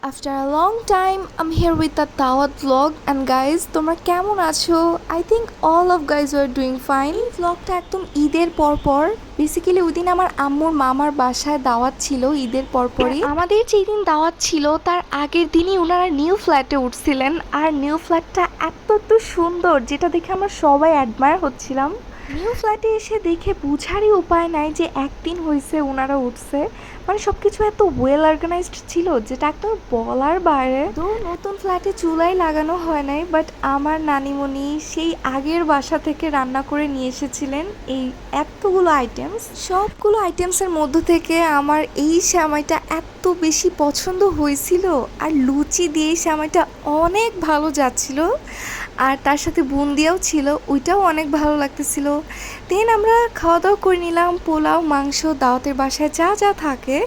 After a long time, I'm here with the Tawat vlog and guys, তোমরা কেমন আছো? I think all of guys were doing fine. এই vlogটা একদম ঈদের পর বেসিক্যালি ওই দিন আমার আম্মুর মামার বাসায় দাওয়াত ছিল ঈদের পরপরই। আমাদের যেদিন দাওয়াত ছিল তার আগের দিনই ওনারা নিউ ফ্ল্যাটে উঠছিলেন আর নিউ ফ্ল্যাটটা এত সুন্দর যেটা দেখে আমরা সবাই অ্যাডমায়ার হচ্ছিলাম। নিউ ফ্ল্যাটে এসে দেখে বুঝারই উপায় নাই যে একদিন হয়েছে ওনারা উঠছে, মানে সব কিছু এত ওয়েল অর্গানাইজড ছিল যেটা একদম বলার বাইরে। তো নতুন ফ্ল্যাটে চুলাই লাগানো হয় নাই, বাট আমার নানিমণি সেই আগের বাসা থেকে রান্না করে নিয়ে এসেছিলেন এই এতগুলো আইটেমস। সবগুলো আইটেমসের মধ্য থেকে আমার এই সেমাইটা এত বেশি পছন্দ হয়েছিল, আর লুচি দিয়ে এই সেমাইটা অনেক ভালো যাচ্ছিল, আর তার সাথে বুন্দিয়াও ছিল, ওইটাও অনেক ভালো লাগতেছিল। দেন আমরা খাওয়া দাওয়া করে নিলাম, পোলাও, মাংস, দাওয়াতের বাসায় যা যা থাকে,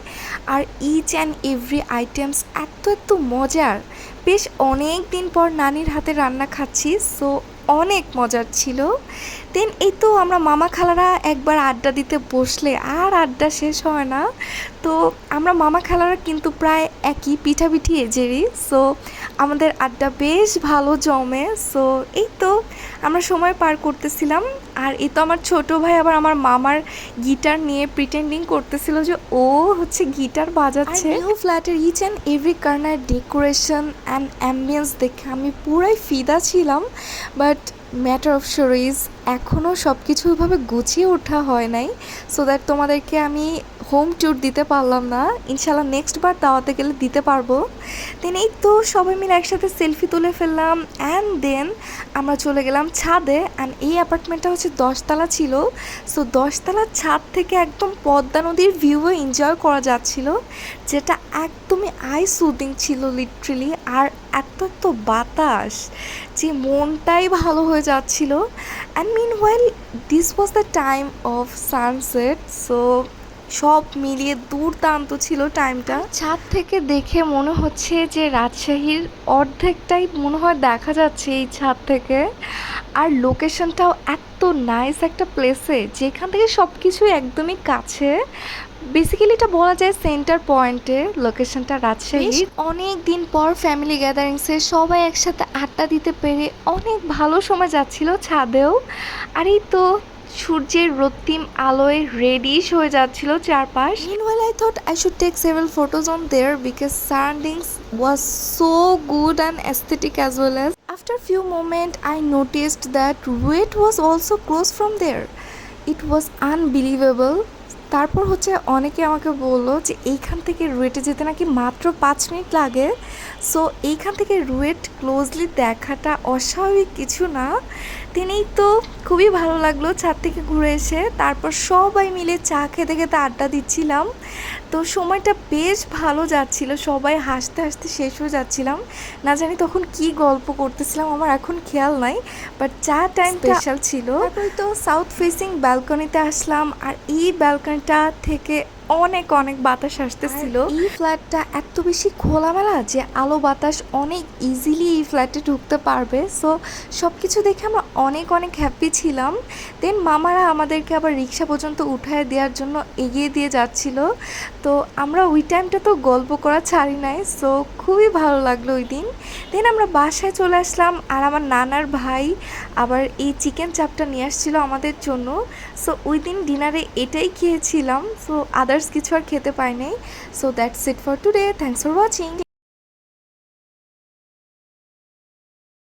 আর ইচ অ্যান্ড এভরি আইটেমস এত মজার। বেশ অনেক দিন পর নানির হাতে রান্না খাচ্ছি, সো অনেক মজার ছিল। দেন এই তো আমরা মামা খালারা একবার আড্ডা দিতে বসলে আর আড্ডা শেষ হয় না। তো আমরা মামা খালারা কিন্তু প্রায় একই পিঠাপিঠি এজেরই, সো আমাদের আড্ডা বেশ ভালো জমে। সো এই তো আমরা সময় পার করতেছিলাম, আর এই তো আমার ছোট ভাই আবার আমার মামার গিটার নিয়ে প্রিটেন্ডিং করতেছিল যে ও হচ্ছে গিটার বাজাচ্ছে। নিউ ফ্ল্যাটের each and every corner decoration and ambience দেখে আমি পুরাই ফিদা ছিলাম। বাট ম্যাটার অফ শোরিজ এখনও সব কিছু ওইভাবে গুছিয়ে ওঠা হয় নাই, সো দ্যাট তোমাদেরকে আমি হোম ট্যুর দিতে পারলাম না। ইনশাল্লাহ নেক্সট বার দাওয়াতে গেলে দিতে পারবো। দেন এই তো সবাই মিলে একসাথে সেলফি তুলে ফেললাম, অ্যান্ড দেন আমরা চলে গেলাম ছাদে। অ্যান্ড এই অ্যাপার্টমেন্টটা হচ্ছে 10তলা ছিল, সো 10তলার ছাদ থেকে একদম পদ্মা নদীর ভিউও এনজয় করা যাচ্ছিল, যেটা একদমই আই সুদিং ছিল লিটারেলি। আর এত বাতাস যে মনটাই ভালো হয়ে যাচ্ছিল। And meanwhile this was the time of sunset, so সব মিলিয়ে দুর্দান্ত ছিল টাইমটা। ছাদ থেকে দেখে মনে হচ্ছে যে রাজশাহীর অর্ধেকটাই মনে হয় দেখা যাচ্ছে এই ছাদ থেকে। আর লোকেশনটাও এত নাইস একটা প্লেসে, যেখান থেকে সব কিছুই একদমই কাছে। বেসিক্যালি এটা বলা যায় সেন্টার পয়েন্টে লোকেশনটা রাজশাহী। অনেক দিন পর ফ্যামিলি গ্যাদারিংসে সবাই একসাথে আড্ডা দিতে পেরে অনেক ভালো সময় যাচ্ছিল ছাদেও। আর এই তো সূর্যের রক্তিম আলোয় রেডিশ হয়ে যাচ্ছিল চারপাশ। Meanwhile, I thought I should take several photos on there because surroundings was so good and aesthetic as well as. After few moments, I noticed that Ruet was also close from there. It was unbelievable. তারপর হচ্ছে অনেকে আমাকে বললো যে এইখান থেকে রুয়েটে যেতে নাকি মাত্র 5 মিনিট লাগে। সো এইখান থেকে রুয়েট ক্লোজলি দেখাটা অস্বাভাবিক কিছু না। তিনি তো খুবই ভালো লাগলো ছাদ থেকে ঘুরে এসে। তারপর সবাই মিলে চা খেতে খেতে আড্ডা দিচ্ছিলাম, তো সময়টা বেশ ভালো যাচ্ছিল, সবাই হাসতে হাসতে শেষ হয়ে যাচ্ছিলাম। না জানি তখন কি গল্প করতেছিলাম আমার এখন খেয়াল নাই, বাট চা টাইম স্পেশাল ছিল। তারপরে তো সাউথ ফেসিং ব্যালকনিতে আসলাম, আর এই ব্যালকনিটা থেকে অনেক বাতাস আসতেছিল। এই ফ্ল্যাটটা এত বেশি খোলামেলা যে আলো বাতাস অনেক ইজিলি এই ফ্ল্যাটে ঢুকতে পারবে। সো সব কিছু দেখে আমরা অনেক হ্যাপি ছিলাম। দেন মামারা আমাদেরকে আবার রিক্সা পর্যন্ত উঠায় দেওয়ার জন্য এগিয়ে দিয়ে যাচ্ছিল, তো আমরা ওই টাইমটা তো গল্প করা ছাড়ি নাই। সো খুবই ভালো লাগলো ওই দিন। দেন আমরা বাসায় চলে আসলাম, আর আমার নানার ভাই আবার এই চিকেন চাপটা নিয়ে আসছিল আমাদের জন্য। সো ওই দিন ডিনারে এটাই খেয়েছিলাম, সো আদার্স কিছু আর খেতে পাই নাই। So that's it for today, thanks for watching.